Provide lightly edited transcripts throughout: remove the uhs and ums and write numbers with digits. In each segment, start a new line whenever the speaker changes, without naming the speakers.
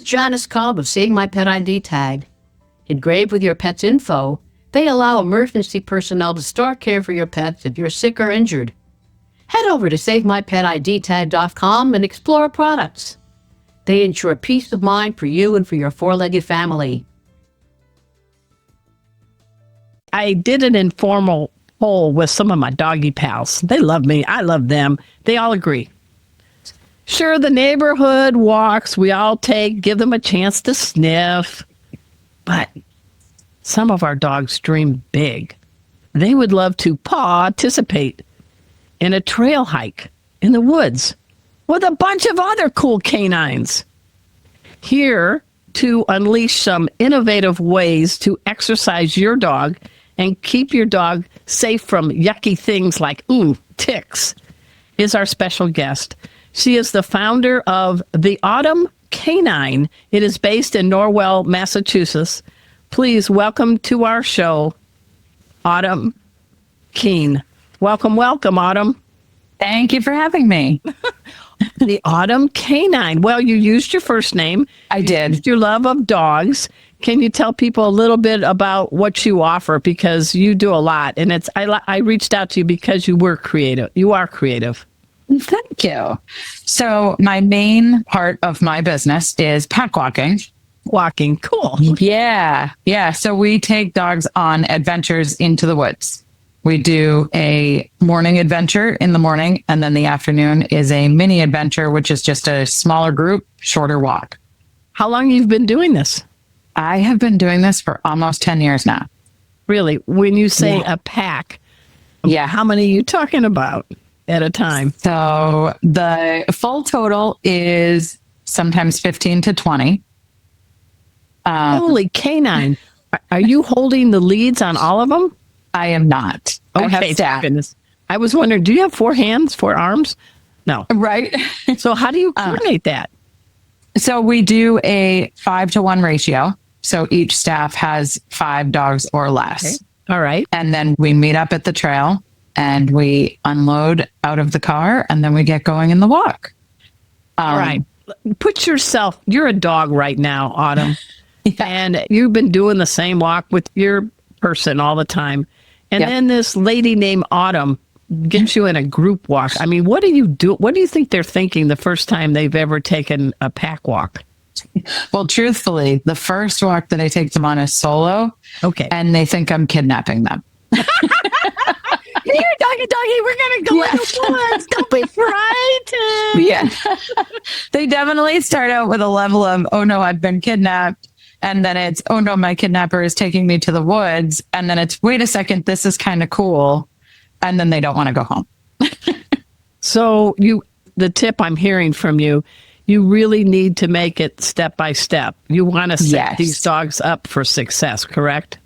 is Janice Cobb of Save My Pet ID Tag. Engraved with your pet's info, they allow emergency personnel to start care for your pets if you're sick or injured. Head over to SaveMyPetIDTag.com and explore products. They ensure peace of mind for you and for your four-legged family.
I did an informal poll with some of my doggy pals. They love me. I love them. They all agree. Sure, the neighborhood walks we all take, give them a chance to sniff. But some of our dogs dream big. They would love to participate in a trail hike in the woods with a bunch of other cool canines. Here to unleash some innovative ways to exercise your dog and keep your dog safe from yucky things like, ticks, is our special guest. She is the founder of the Autumn Canine. It is based in Norwell, Massachusetts. Please welcome to our show, Autumn Keene. Welcome, Autumn.
Thank you for having me.
The Autumn Canine. Well, you used your first name.
I did.
Used your love of dogs. Can you tell people a little bit about what you offer? Because you do a lot. And I reached out to you because you were creative. You are creative.
Thank you. So my main part of my business is pack walking.
Walking. Cool.
Yeah. So we take dogs on adventures into the woods. We do a morning adventure in the morning, and then the afternoon is a mini adventure, which is just a smaller group, shorter walk.
How long you've been doing this?
I have been doing this for almost 10 years now.
Really? When you say a pack, how many are you talking about at a time?
So the full total is sometimes 15 to 20.
Holy canine. Are you holding the leads on all of them?
I am not.
Okay,
I have staff.
Goodness. I was wondering, do you have 4 hands, 4 arms? No.
Right.
So how do you coordinate that?
So we do a 5-to-1 ratio. So each staff has 5 dogs or less.
Okay. All right.
And then we meet up at the trail and we unload out of the car and then we get going in the walk.
All right. Put yourself, you're a dog right now, Autumn. And you've been doing the same walk with your person all the time. And then this lady named Autumn gets you in a group walk. I mean, what do you do? What do you think they're thinking the first time they've ever taken a pack walk?
Well, truthfully, the first walk that I take them on is solo.
Okay.
And they think I'm kidnapping them.
Here, doggy, we're going to go in the woods. Don't be frightened.
Yeah. They definitely start out with a level of, oh no, I've been kidnapped. And then it's, oh no, my kidnapper is taking me to the woods. And then it's, wait a second, this is kind of cool. And then they don't want to go home.
So the tip I'm hearing from you, you really need to make it step by step. You want to set these dogs up for success, correct?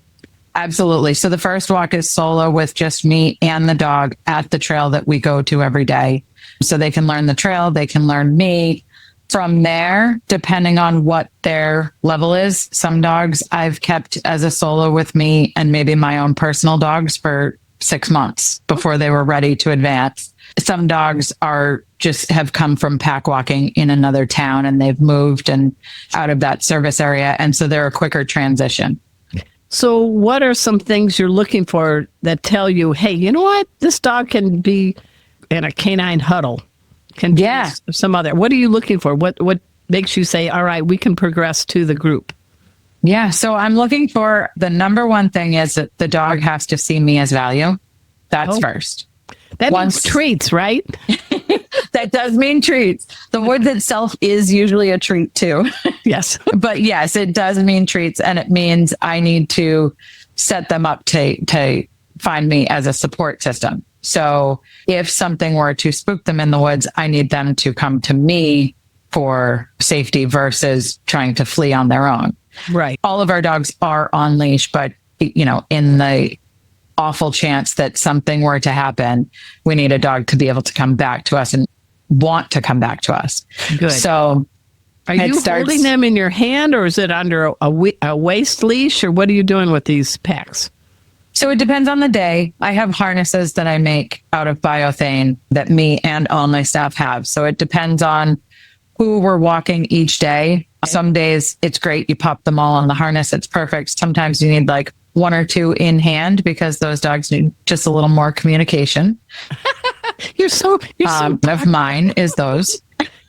Absolutely. So the first walk is solo with just me and the dog at the trail that we go to every day. So they can learn the trail, they can learn me. From there, depending on what their level is, some dogs I've kept as a solo with me and maybe my own personal dogs for 6 months before they were ready to advance. Some dogs have come from pack walking in another town and they've moved and out of that service area. And so they're a quicker transition.
So what are some things you're looking for that tell you, hey, you know what? This dog can be in a canine huddle. Some other. What are you looking for? What makes you say, all right, we can progress to the group?
Yeah. So I'm looking for the number one thing is that the dog has to see me as value. That's first.
That means treats, right?
That does mean treats. The woods itself is usually a treat too.
Yes.
But yes, it does mean treats. And it means I need to set them up to find me as a support system. So if something were to spook them in the woods, I need them to come to me for safety versus trying to flee on their own.
Right.
All of our dogs are on leash, but in the awful chance that something were to happen, we need a dog to be able to come back to us and want to come back to us.
Good.
So
are you holding them in your hand or is it under a waist leash or what are you doing with these packs?
So it depends on the day. I have harnesses that I make out of biothane that me and all my staff have. So it depends on who we're walking each day. Some days it's great. You pop them all on the harness. It's perfect. Sometimes you need like one or two in hand because those dogs need just a little more communication.
You're so
One of mine is those.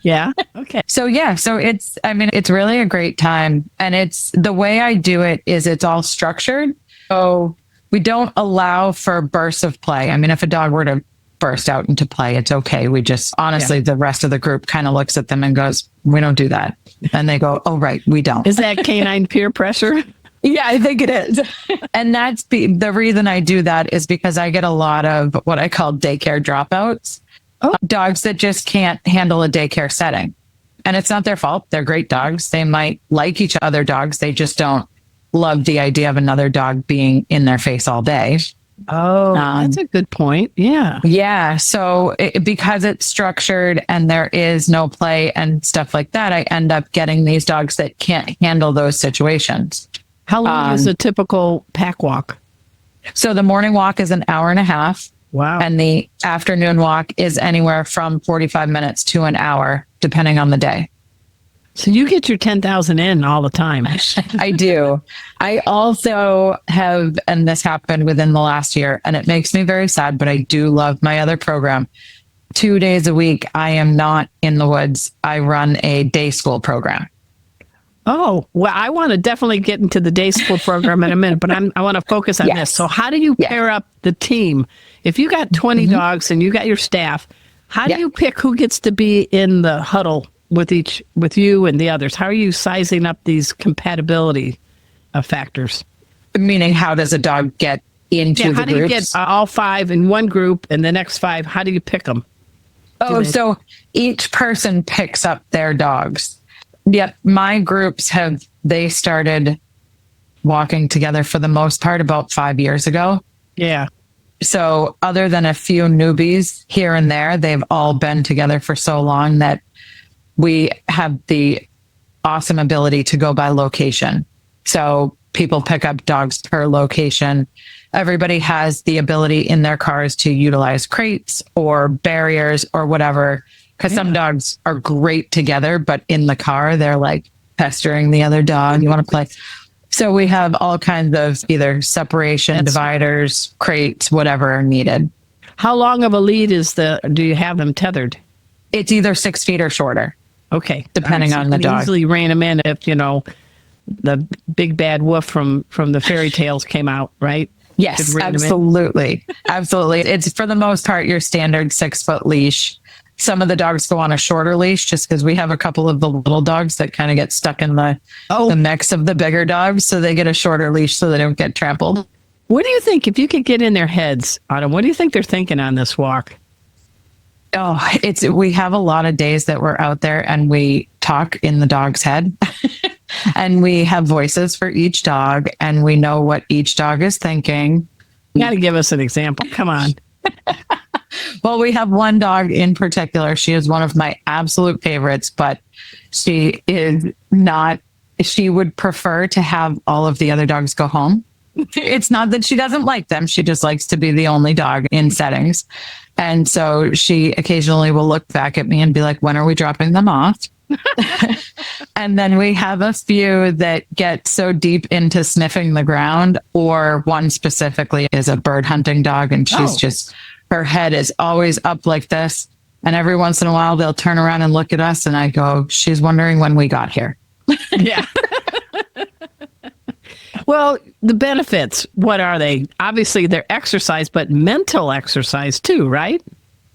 yeah. Okay.
So yeah, it's really a great time. And it's the way I do it is it's all structured. So we don't allow for bursts of play. I mean, if a dog were to burst out into play, it's okay. We just honestly, the rest of the group kind of looks at them and goes, we don't do that. And they go, oh, right, we don't.
Is that canine peer pressure?
Yeah, I think it is. And the reason I do that is because I get a lot of what I call daycare dropouts.
Oh.
Dogs that just can't handle a daycare setting. And it's not their fault. They're great dogs. They might like each other dogs. They just don't love the idea of another dog being in their face all day.
Oh, that's a good point. Yeah.
Yeah. So because it's structured and there is no play and stuff like that, I end up getting these dogs that can't handle those situations.
How long is a typical pack walk?
So the morning walk is an hour and a half.
Wow.
And the afternoon walk is anywhere from 45 minutes to an hour, depending on the day.
So you get your 10,000 in all the time.
I do. I also have, and this happened within the last year, and it makes me very sad, but I do love my other program. 2 days a week, I am not in the woods. I run a day school program.
Oh, well, I want to definitely get into the day school program in a minute, but I want to focus on this. So how do you pair up the team? If you got 20 dogs and you got your staff, how do you pick who gets to be in the huddle with you and the others? How are you sizing up these compatibility factors?
Meaning, how does a dog get into the groups?
How do you get all 5 in one group and the next 5? How do you pick them?
Oh, so each person picks up their dogs. Yep. My groups they started walking together for the most part about 5 years ago.
Yeah.
So other than a few newbies here and there, they've all been together for so long that we have the awesome ability to go by location. So people pick up dogs per location. Everybody has the ability in their cars to utilize crates or barriers or whatever. Because some dogs are great together, but in the car, they're like pestering the other dog. You want to play. So we have all kinds of either separation, dividers, crates, whatever are needed.
How long of a lead do you have them tethered?
It's either 6 feet or shorter.
Okay.
Depending on the dog.
Easily rein them in if, the big bad wolf from the fairy tales came out, right?
Yes, absolutely. Absolutely. It's for the most part your standard 6-foot leash. Some of the dogs go on a shorter leash just because we have a couple of the little dogs that kind of get stuck in the mix of the bigger dogs. So they get a shorter leash so they don't get trampled.
What do you think, if you could get in their heads, Autumn, what do you think they're thinking on this walk?
Oh, we have a lot of days that we're out there and we talk in the dog's head and we have voices for each dog and we know what each dog is thinking.
You got to give us an example. Come on.
Well, we have one dog in particular. She is one of my absolute favorites, but she would prefer to have all of the other dogs go home. It's not that she doesn't like them. She just likes to be the only dog in settings. And so she occasionally will look back at me and be like, when are we dropping them off? And then we have a few that get so deep into sniffing the ground, or one specifically is a bird hunting dog. And she's her head is always up like this. And every once in a while, they'll turn around and look at us. And I go, she's wondering when we got here.
Yeah. Well, the benefits, what are they? Obviously, they're exercise, but mental exercise too, right?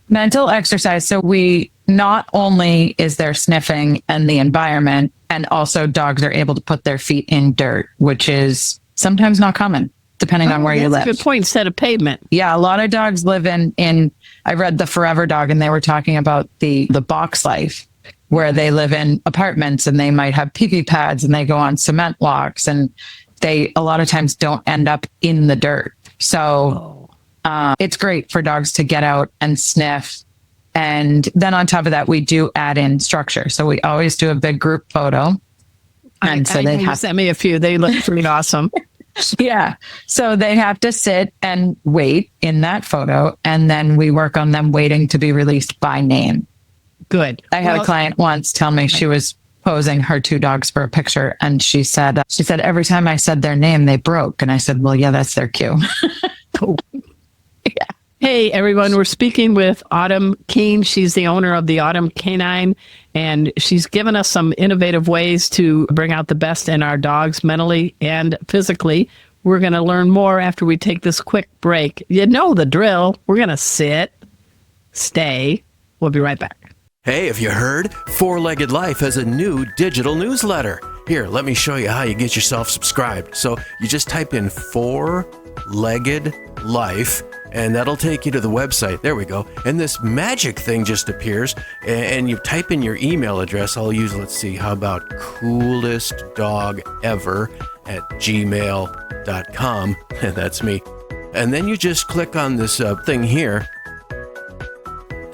Mental exercise. So we not only is there sniffing and the environment, and also dogs are able to put their feet in dirt, which is sometimes not common, depending on where you live.
That's a good point. Instead of pavement.
Yeah, a lot of dogs live in I read The Forever Dog, and they were talking about the box life, where they live in apartments and they might have pee-pee pads and they go on cement walks, and they a lot of times don't end up in the dirt. So it's great for dogs to get out and sniff. And then on top of that, we do add in structure. So we always do a big group photo. And so they have
sent me a few. They look pretty awesome.
Yeah. So they have to sit and wait in that photo. And then we work on them waiting to be released by name.
Good.
I had a client once tell me she was posing her two dogs for a picture. And she said, every time I said their name, they broke. And I said, well, yeah, that's their cue.
Hey, everyone. We're speaking with Autumn Keene. She's the owner of the Autumn Canine, and she's given us some innovative ways to bring out the best in our dogs mentally and physically. We're going to learn more after we take this quick break. You know the drill. We're going to sit, stay. We'll be right back.
Hey, have you heard? Four-Legged Life has a new digital newsletter. Here, let me show you how you get yourself subscribed. So you just type in Four-Legged Life, and that'll take you to the website. There we go. And this magic thing just appears, and you type in your email address. I'll use, let's see, how about coolestdogever@gmail.com. That's me. And then you just click on this thing here.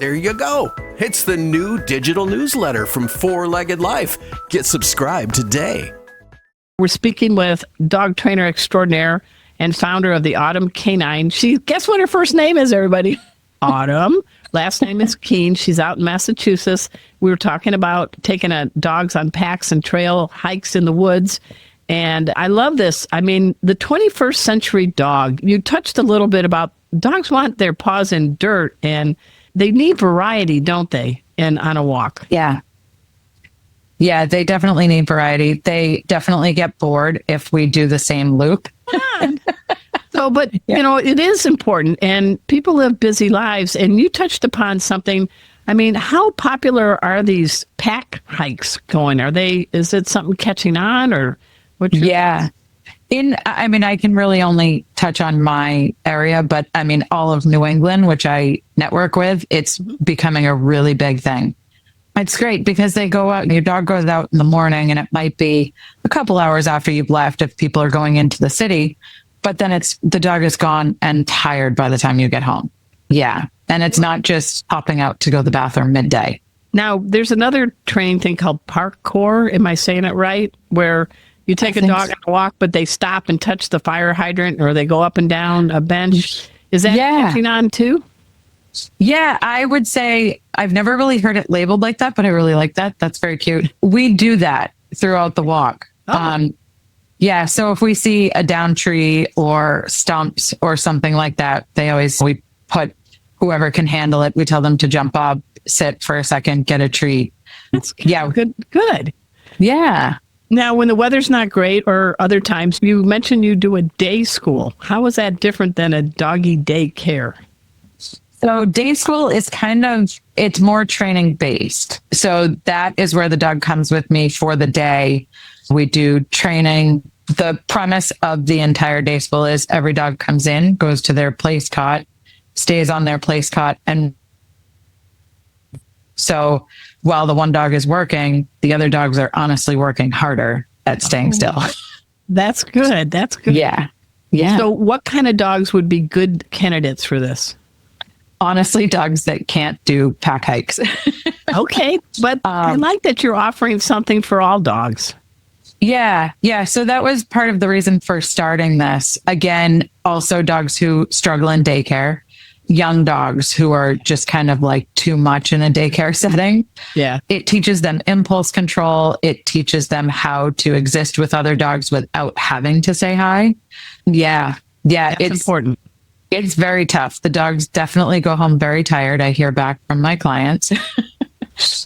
There you go. It's the new digital newsletter from Four-Legged Life. Get subscribed today.
We're speaking with dog trainer extraordinaire and founder of the Autumn Canine. Guess what her first name is, everybody? Autumn. Last name is Keene. She's out in Massachusetts. We were talking about taking dogs on packs and trail hikes in the woods. And I love this. I mean, the 21st century dog, you touched a little bit about dogs want their paws in dirt, and they need variety, don't they, on a walk?
Yeah. Yeah, they definitely need variety. They definitely get bored if we do the same loop.
So, but, you know, it is important, and people live busy lives, and you touched upon something. I mean, how popular are these pack hikes going? Is it something catching on, or what?
Yeah. I mean, I can really only touch on my area, but I mean, all of New England, which I network with, it's becoming a really big thing. It's great because they go out, your dog goes out in the morning, and it might be a couple hours after you've left if people are going into the city, but then the dog is gone and tired by the time you get home. Yeah. And it's not just popping out to go to the bathroom midday.
Now, there's another training thing called parkour. Am I saying it right? Where you take a dog on a walk, but they stop and touch the fire hydrant, or they go up and down a bench. Is that catching on too?
Yeah, I would say I've never really heard it labeled like that, but I really like that. That's very cute. We do that throughout the walk. Yeah, so if we see a down tree or stumps or something like that, we put whoever can handle it. We tell them to jump up, sit for a second, get a treat.
Good.
Yeah.
Now, when the weather's not great or other times, you mentioned you do a day school. How is that different than a doggy daycare?
So day school is it's more training based. So that is where the dog comes with me for the day. We do training. The premise of the entire day school is every dog comes in, goes to their place cot, stays on their place cot. And so while the one dog is working, the other dogs are honestly working harder at staying still.
That's good. That's good.
Yeah. Yeah.
So what kind of dogs would be good candidates for this?
Honestly, dogs that can't do pack hikes.
Okay. But I like that you're offering something for all dogs.
Yeah. Yeah. So that was part of the reason for starting this. Again, also dogs who struggle in daycare, young dogs who are just kind of like too much in a daycare setting.
Yeah.
It teaches them impulse control. It teaches them how to exist with other dogs without having to say hi. Yeah. Yeah.
It's important.
It's very tough. The dogs definitely go home very tired. I hear back from my clients.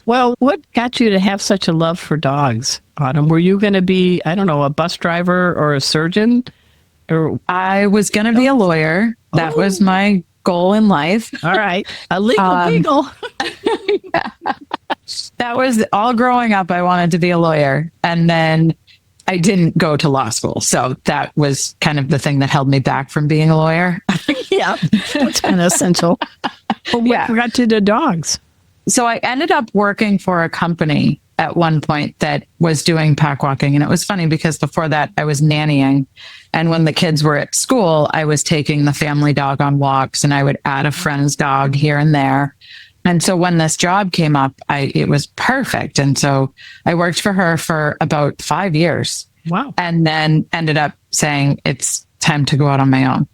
Well, what got you to have such a love for dogs, Autumn? Were you going to be, I don't know, a bus driver or a surgeon? Or
I was going to be a lawyer. That was my goal in life.
All right. A legal beagle.
That was all growing up. I wanted to be a lawyer. And then I didn't go to law school. So that was kind of the thing that held me back from being a lawyer.
Yeah. That's kind of essential. Well, what got you to dogs?
So I ended up working for a company at one point that was doing pack walking. And it was funny because before that I was nannying. And when the kids were at school, I was taking the family dog on walks, and I would add a friend's dog here and there. And so when this job came up, it was perfect. And so I worked for her for about 5 years.
Wow.
And then ended up saying it's time to go out on my own.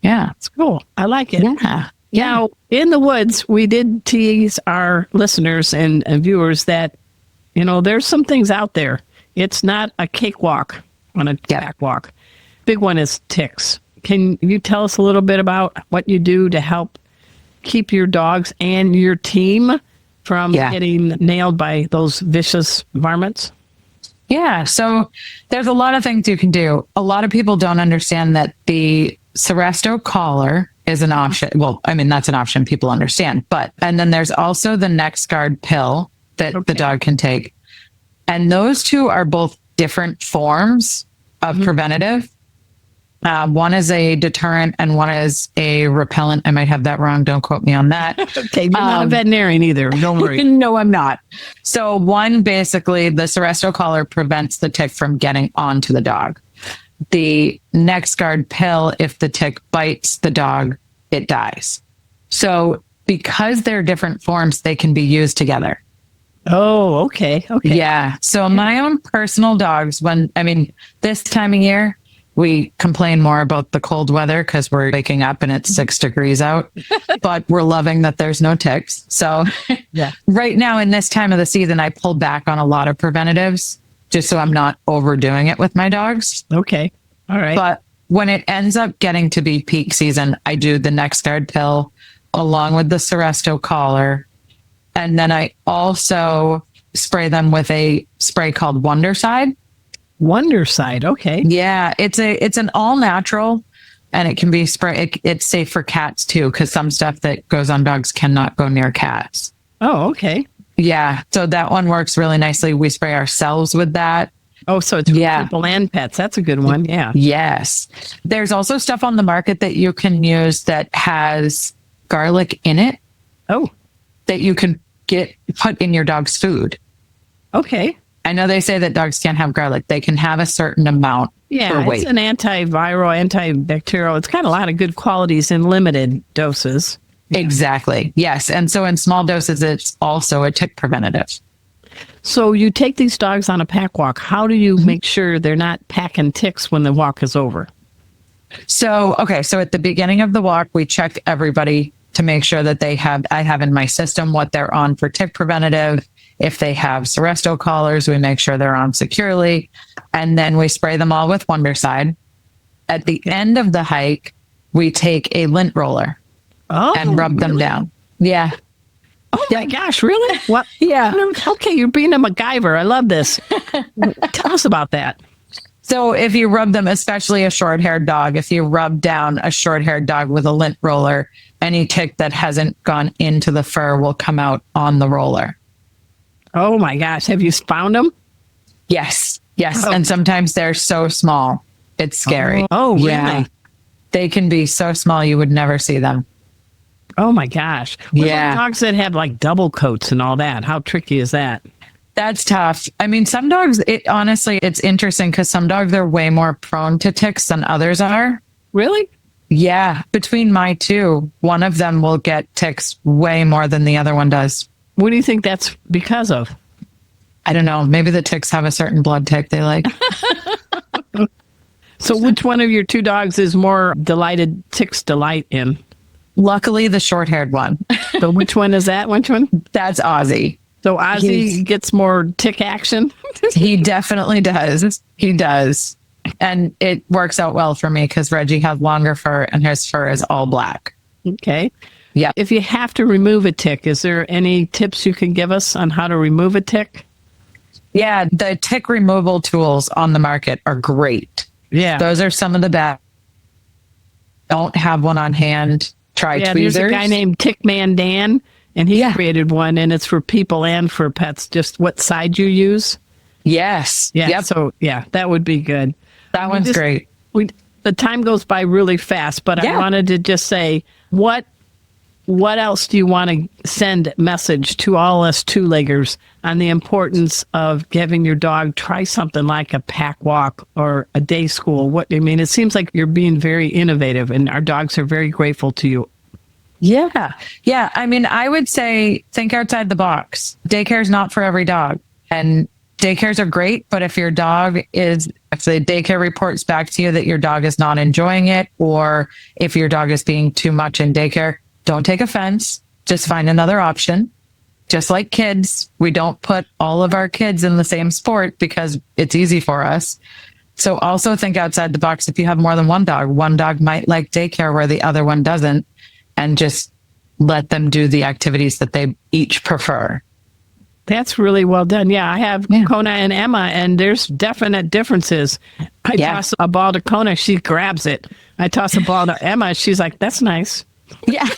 Yeah.
It's cool. I like it.
Yeah.
Now, in the woods, we did tease our listeners and viewers that, You know, there's some things out there. It's not a cakewalk on a back walk. Big one is ticks. Can you tell us a little bit about what you do to help keep your dogs and your team from getting nailed by those vicious varmints?
Yeah. So there's a lot of things you can do. A lot of people don't understand that the Seresto collar is an option. Well, I mean, that's an option people understand. And then there's also the NexGard pill that the dog can take. And those two are both different forms of preventative. One is a deterrent and one is a repellent. I might have that wrong. Don't quote me on that.
Okay, you're not a veterinarian either. Don't worry.
No, I'm not. So one, basically, the Seresto collar prevents the tick from getting onto the dog. The NexGard pill, if the tick bites the dog, it dies. So because they're different forms, they can be used together.
Oh, okay. Okay.
Yeah. So my own personal dogs, this time of year, we complain more about the cold weather because we're waking up and it's 6 degrees out, but we're loving that there's no ticks. So right now in this time of the season, I pulled back on a lot of preventatives just so I'm not overdoing it with my dogs.
Okay. All right.
But when it ends up getting to be peak season, I do the NexGard pill along with the Seresto collar. And then I also spray them with a spray called Wondercide.
Wondercide. Okay.
Yeah, it's an all natural, and it can be spray. It's safe for cats too, because some stuff that goes on dogs cannot go near cats.
Oh, okay.
Yeah, so that one works really nicely. We spray ourselves with that.
Oh, so it's for people and pets. That's a good one. Yeah.
Yes. There's also stuff on the market that you can use that has garlic in it.
Oh.
That you can put in your dog's food.
Okay.
I know they say that dogs can't have garlic. They can have a certain amount per weight.
It's an antiviral, antibacterial. It's got a lot of good qualities in limited doses.
Exactly. Yes. And so in small doses, it's also a tick preventative.
So you take these dogs on a pack walk. How do you make sure they're not packing ticks when the walk is over?
So at the beginning of the walk, we check everybody to make sure that I have in my system what they're on for tick preventative. If they have Seresto collars, we make sure they're on securely. And then we spray them all with Wondercide. At the end of the hike, we take a lint roller and rub them down. Yeah.
Oh my gosh, really? What?
Yeah.
Okay, you're being a MacGyver. I love this. Tell us about that.
So if you rub them, especially a short-haired dog, if you rub down a short-haired dog with a lint roller, any tick that hasn't gone into the fur will come out on the roller.
Oh my gosh. Have you found them?
Yes.
Oh.
And sometimes they're so small. It's scary.
Oh, really?
Yeah. They can be so small you would never see them.
Oh my gosh. What
Yeah.
about dogs that have like double coats and all that? How tricky is that?
That's tough. I mean, some dogs, it's interesting because some dogs are way more prone to ticks than others are.
Really?
Yeah. Between my two, one of them will get ticks way more than the other one does.
What do you think that's because of?
I don't know. Maybe the ticks have a certain blood type they like.
So which one of your two dogs is more ticks delight in?
Luckily, the short-haired one.
So which one is that? Which one?
That's Ozzy.
So Ozzy gets more tick action?
He definitely does. He does. And it works out well for me because Reggie has longer fur and his fur is all black.
Okay.
Yeah.
If you have to remove a tick, is there any tips you can give us on how to remove a tick?
Yeah, the tick removal tools on the market are great.
Yeah.
Those are some of the best. Don't have one on hand. Try tweezers.
There's a guy named Tickman Dan, and he created one, and it's for people and for pets. Just what side you use.
Yes.
Yeah.
Yep.
So, that would be good.
That one's great.
The time goes by really fast, but I wanted to just say, what else do you want to send a message to all us two-leggers on the importance of having your dog try something like a pack walk or a day school? It seems like you're being very innovative, and our dogs are very grateful to you.
Yeah. Yeah. I mean, I would say think outside the box. Daycare is not for every dog. And daycares are great, but if the daycare reports back to you that your dog is not enjoying it, or if your dog is being too much in daycare, don't take offense. Just find another option. just like kids, we don't put all of our kids in the same sport because it's easy for us. So also think outside the box. If you have more than one dog might like daycare where the other one doesn't, and just let them do the activities that they each prefer.
That's really well done. Yeah, I have Kona and Emma, and there's definite differences. I toss a ball to Kona, she grabs it. I toss a ball to Emma, she's like, that's nice.
Yeah,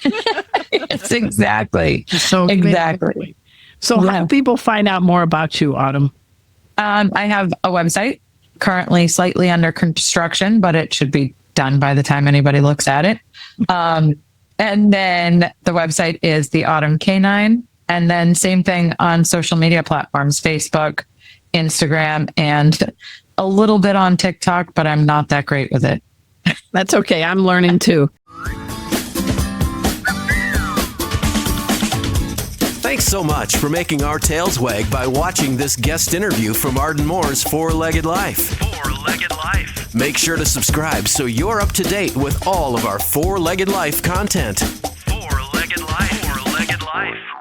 it's exactly.
So
exactly.
So how do people find out more about you, Autumn?
I have a website currently slightly under construction, but it should be done by the time anybody looks at it. And then the website is the Autumn Canine. And then same thing on social media platforms, Facebook, Instagram, and a little bit on TikTok, but I'm not that great with it.
That's okay. I'm learning too.
Thanks so much for making our tails wag by watching this guest interview from Arden Moore's Four-Legged Life. Four-Legged Life. Make sure to subscribe so you're up to date with all of our Four-Legged Life content. Four-Legged Life. Four-Legged Life.